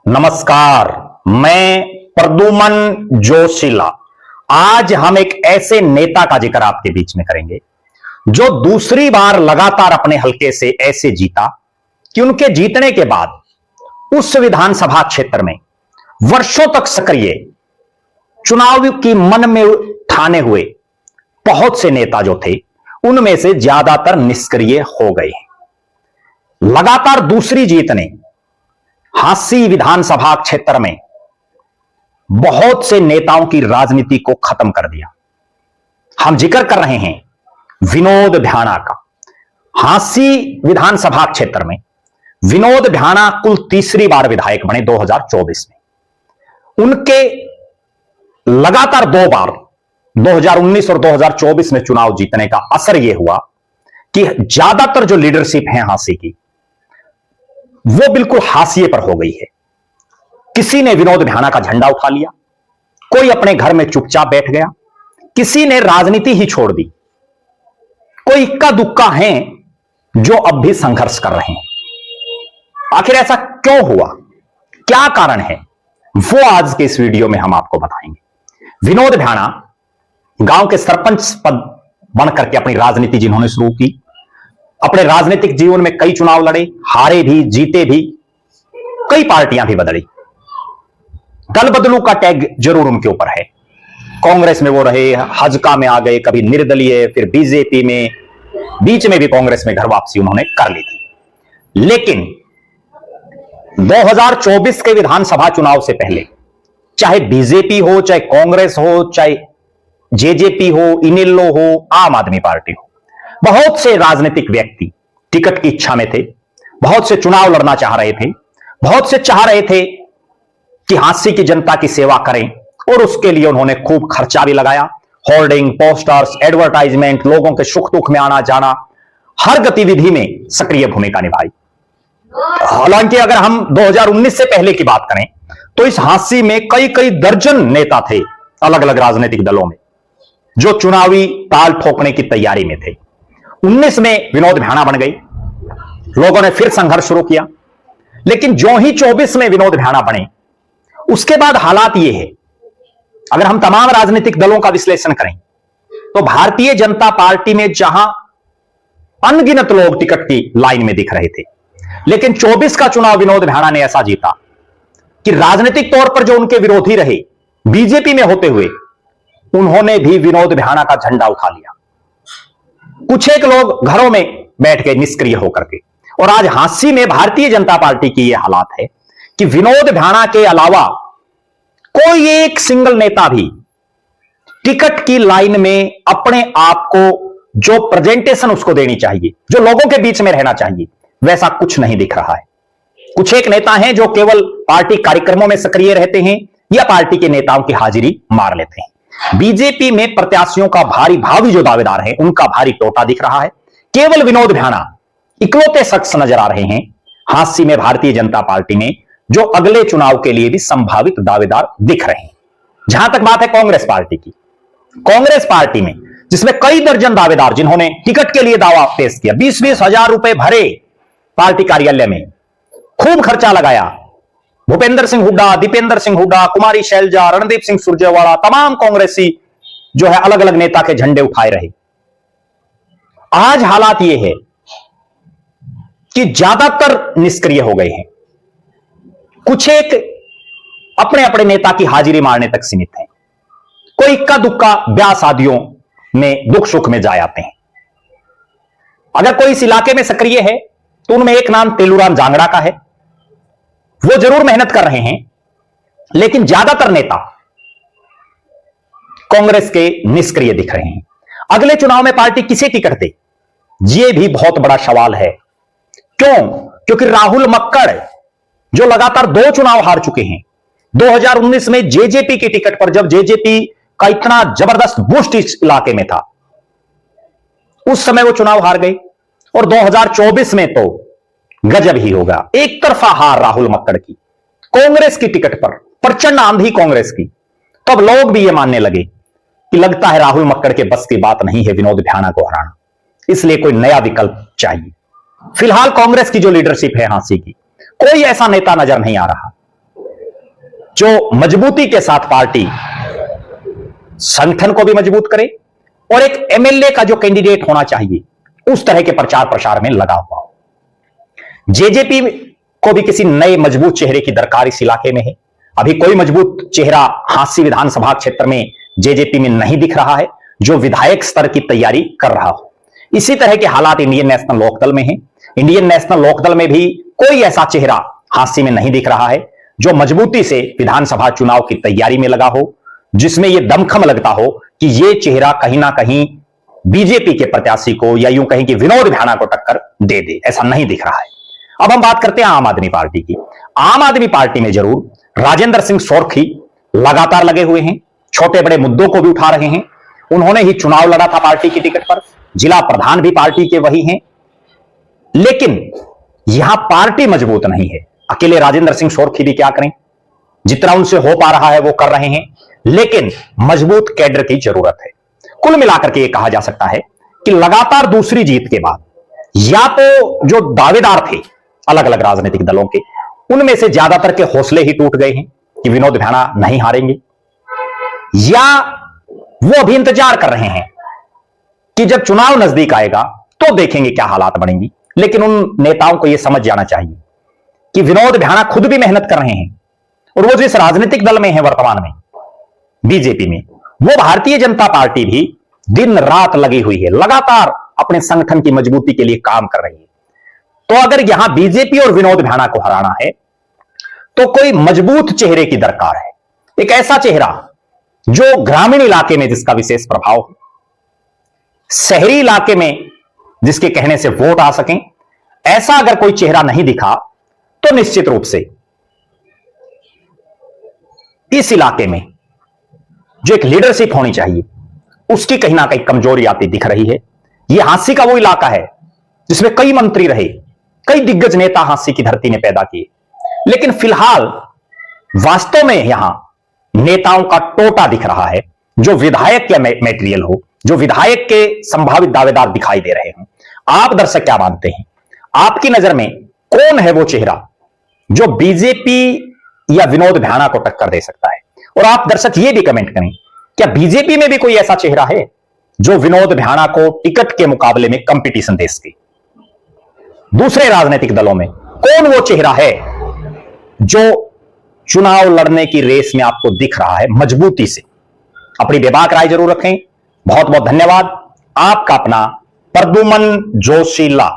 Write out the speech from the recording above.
नमस्कार, मैं प्रद्युमन जोशीला। आज हम एक ऐसे नेता का जिक्र आपके बीच में करेंगे जो दूसरी बार लगातार अपने हलके से ऐसे जीता कि उनके जीतने के बाद उस विधानसभा क्षेत्र में वर्षों तक सक्रिय चुनाव की मन में ठाने हुए बहुत से नेता जो थे उनमें से ज्यादातर निष्क्रिय हो गए। लगातार दूसरी जीत ने हांसी विधानसभा क्षेत्र में बहुत से नेताओं की राजनीति को खत्म कर दिया। हम जिक्र कर रहे हैं विनोद भ्याणा का। हांसी विधानसभा क्षेत्र में विनोद भ्याणा कुल तीसरी बार विधायक बने 2024 में। उनके लगातार दो बार 2019 और 2024 में चुनाव जीतने का असर यह हुआ कि ज्यादातर जो लीडरशिप है हांसी की वो बिल्कुल हाशिए पर हो गई है। किसी ने विनोद भ्याणा का झंडा उठा लिया, कोई अपने घर में चुपचाप बैठ गया, किसी ने राजनीति ही छोड़ दी, कोई इक्का दुक्का हैं जो अब भी संघर्ष कर रहे हैं। आखिर ऐसा क्यों हुआ, क्या कारण है, वो आज के इस वीडियो में हम आपको बताएंगे। विनोद भ्याणा गांव के सरपंच पद बनकर के अपनी राजनीति जिन्होंने शुरू की, अपने राजनीतिक जीवन में कई चुनाव लड़े, हारे भी जीते भी, कई पार्टियां भी बदली। दल बदलू का टैग जरूर उनके ऊपर है। कांग्रेस में वो रहे, हजका में आ गए, कभी निर्दलीय, फिर बीजेपी में, बीच में भी कांग्रेस में घर वापसी उन्होंने कर ली थी। लेकिन 2024 के विधानसभा चुनाव से पहले चाहे बीजेपी हो, चाहे कांग्रेस हो, चाहे जेजेपी हो, इनेलो हो, आम आदमी पार्टी हो, बहुत से राजनीतिक व्यक्ति टिकट की इच्छा में थे, बहुत से चुनाव लड़ना चाह रहे थे, बहुत से चाह रहे थे कि हांसी की जनता की सेवा करें, और उसके लिए उन्होंने खूब खर्चा भी लगाया। होर्डिंग, पोस्टर्स, एडवर्टाइजमेंट, लोगों के सुख दुख में आना जाना, हर गतिविधि में सक्रिय भूमिका निभाई। हालांकि अगर हम 2019 से पहले की बात करें तो इस हांसी में कई कई दर्जन नेता थे अलग अलग राजनीतिक दलों में जो चुनावी ताल ठोकने की तैयारी में थे। 19 में विनोद भ्याणा बन गई, लोगों ने फिर संघर्ष शुरू किया। लेकिन जो ही 24 में विनोद भ्याणा बने उसके बाद हालात ये है, अगर हम तमाम राजनीतिक दलों का विश्लेषण करें तो भारतीय जनता पार्टी में जहां अनगिनत लोग टिकट की लाइन में दिख रहे थे, लेकिन 24 का चुनाव विनोद भ्याणा ने ऐसा जीता कि राजनीतिक तौर पर जो उनके विरोधी रहे बीजेपी में होते हुए, उन्होंने भी विनोद भ्याणा का झंडा उठा लिया। कुछ एक लोग घरों में बैठ के निष्क्रिय होकर के, और आज हांसी में भारतीय जनता पार्टी की यह हालात है कि विनोद भ्याणा के अलावा कोई एक सिंगल नेता भी टिकट की लाइन में अपने आप को जो प्रेजेंटेशन उसको देनी चाहिए, जो लोगों के बीच में रहना चाहिए, वैसा कुछ नहीं दिख रहा है। कुछ एक नेता हैं जो केवल पार्टी कार्यक्रमों में सक्रिय रहते हैं या पार्टी के नेताओं की हाजिरी मार लेते हैं। बीजेपी में प्रत्याशियों का भारी भावी जो दावेदार है उनका भारी टोटा दिख रहा है। केवल विनोद भ्याणा इकलौते शख्स नजर आ रहे हैं हांसी में भारतीय जनता पार्टी में जो अगले चुनाव के लिए भी संभावित दावेदार दिख रहे हैं। जहां तक बात है कांग्रेस पार्टी की, कांग्रेस पार्टी में जिसमें कई दर्जन दावेदार जिन्होंने टिकट के लिए दावा पेश किया, 20-20 हजार रुपए भरे पार्टी कार्यालय में, खूब खर्चा लगाया। भूपेंद्र सिंह हुड्डा, दीपेंद्र सिंह हुड्डा, कुमारी शैलजा, रणदीप सिंह सुरजेवाला, तमाम कांग्रेसी जो है अलग अलग नेता के झंडे उठाए रहे। आज हालात यह है कि ज्यादातर निष्क्रिय हो गए हैं, कुछ एक अपने अपने नेता की हाजिरी मारने तक सीमित हैं, कोई इक्का दुक्का ब्याह शादियों में दुख सुख में जा आते हैं। अगर कोई इस इलाके में सक्रिय है तो उनमें एक नाम तेलूराम जांगड़ा का है, वो जरूर मेहनत कर रहे हैं, लेकिन ज्यादातर नेता कांग्रेस के निष्क्रिय दिख रहे हैं। अगले चुनाव में पार्टी किसे टिकट दे, यह भी बहुत बड़ा सवाल है। क्यों? क्योंकि राहुल मक्कड़ जो लगातार 2 चुनाव हार चुके हैं, 2019 में जेजेपी की टिकट पर, जब जेजेपी का इतना जबरदस्त बूस्ट इस इलाके में था, उस समय वो चुनाव हार गए, और 2024 में तो गजब ही होगा, एक तरफा हार राहुल मक्कड़ की कांग्रेस की टिकट पर, प्रचंड आंधी कांग्रेस की। तब लोग भी ये मानने लगे कि लगता है राहुल मक्कड़ के बस की बात नहीं है विनोद भ्याणा को हराना, इसलिए कोई नया विकल्प चाहिए। फिलहाल कांग्रेस की जो लीडरशिप है हांसी की, कोई ऐसा नेता नजर नहीं आ रहा जो मजबूती के साथ पार्टी संगठन को भी मजबूत करे और एक एमएलए का जो कैंडिडेट होना चाहिए उस तरह के प्रचार प्रसार में लगा हुआ हो। जेजेपी को भी किसी नए मजबूत चेहरे की दरकार इस इलाके में है। अभी कोई मजबूत चेहरा हांसी विधानसभा क्षेत्र में जेजेपी में नहीं दिख रहा है जो विधायक स्तर की तैयारी कर रहा हो। इसी तरह के हालात इंडियन नेशनल लोकदल में हैं। इंडियन नेशनल लोकदल में भी कोई ऐसा चेहरा हांसी में नहीं दिख रहा है जो मजबूती से विधानसभा चुनाव की तैयारी में लगा हो, जिसमें यह दमखम लगता हो कि यह चेहरा कहीं ना कहीं बीजेपी के प्रत्याशी को या यूं कहीं कि विनोद भ्याणा को टक्कर दे दे, ऐसा नहीं दिख रहा है। अब हम बात करते हैं आम आदमी पार्टी की। आम आदमी पार्टी में जरूर राजेंद्र सिंह सोरखी लगातार लगे हुए हैं, छोटे बड़े मुद्दों को भी उठा रहे हैं। उन्होंने ही चुनाव लड़ा था पार्टी की टिकट पर, जिला प्रधान भी पार्टी के वही हैं, लेकिन यहां पार्टी मजबूत नहीं है। अकेले राजेंद्र सिंह सोरखी भी क्या करें, जितना उनसे हो पा रहा है वो कर रहे हैं, लेकिन मजबूत कैडर की जरूरत है। कुल मिलाकर के यह कहा जा सकता है कि लगातार दूसरी जीत के बाद या तो जो दावेदार थे अलग अलग राजनीतिक दलों के, उनमें से ज्यादातर के हौसले ही टूट गए हैं कि विनोद भ्याणा नहीं हारेंगे, या वो अभी इंतजार कर रहे हैं कि जब चुनाव नजदीक आएगा तो देखेंगे क्या हालात बनेंगी। लेकिन उन नेताओं को यह समझ जाना चाहिए कि विनोद भ्याणा खुद भी मेहनत कर रहे हैं और वो जिस राजनीतिक दल में है वर्तमान में बीजेपी में, वो भारतीय जनता पार्टी भी दिन रात लगी हुई है, लगातार अपने संगठन की मजबूती के लिए काम कर रही है। तो अगर यहां बीजेपी और विनोद भ्याणा को हराना है तो कोई मजबूत चेहरे की दरकार है, एक ऐसा चेहरा जो ग्रामीण इलाके में जिसका विशेष प्रभाव हो, शहरी इलाके में जिसके कहने से वोट आ सकें। ऐसा अगर कोई चेहरा नहीं दिखा तो निश्चित रूप से इस इलाके में जो एक लीडरशिप होनी चाहिए उसकी कहीं ना कहीं कमजोरी आती दिख रही है। यह हांसी का वो इलाका है जिसमें कई मंत्री रहे, कई दिग्गज नेता हांसी की धरती ने पैदा किए, लेकिन फिलहाल वास्तव में यहां नेताओं का टोटा दिख रहा है जो विधायक या मेटेरियल हो, जो विधायक के संभावित दावेदार दिखाई दे रहे हों। आप दर्शक क्या मानते हैं, आपकी नजर में कौन है वो चेहरा जो बीजेपी या विनोद भ्याणा को टक्कर दे सकता है? और आप दर्शक ये भी कमेंट करें, क्या बीजेपी में भी कोई ऐसा चेहरा है जो विनोद भ्याणा को टिकट के मुकाबले में कंपटीशन दे सके? दूसरे राजनीतिक दलों में कौन वो चेहरा है जो चुनाव लड़ने की रेस में आपको दिख रहा है मजबूती से? अपनी बेबाक राय जरूर रखें। बहुत बहुत धन्यवाद। आपका अपना प्रद्युमन जोशीला।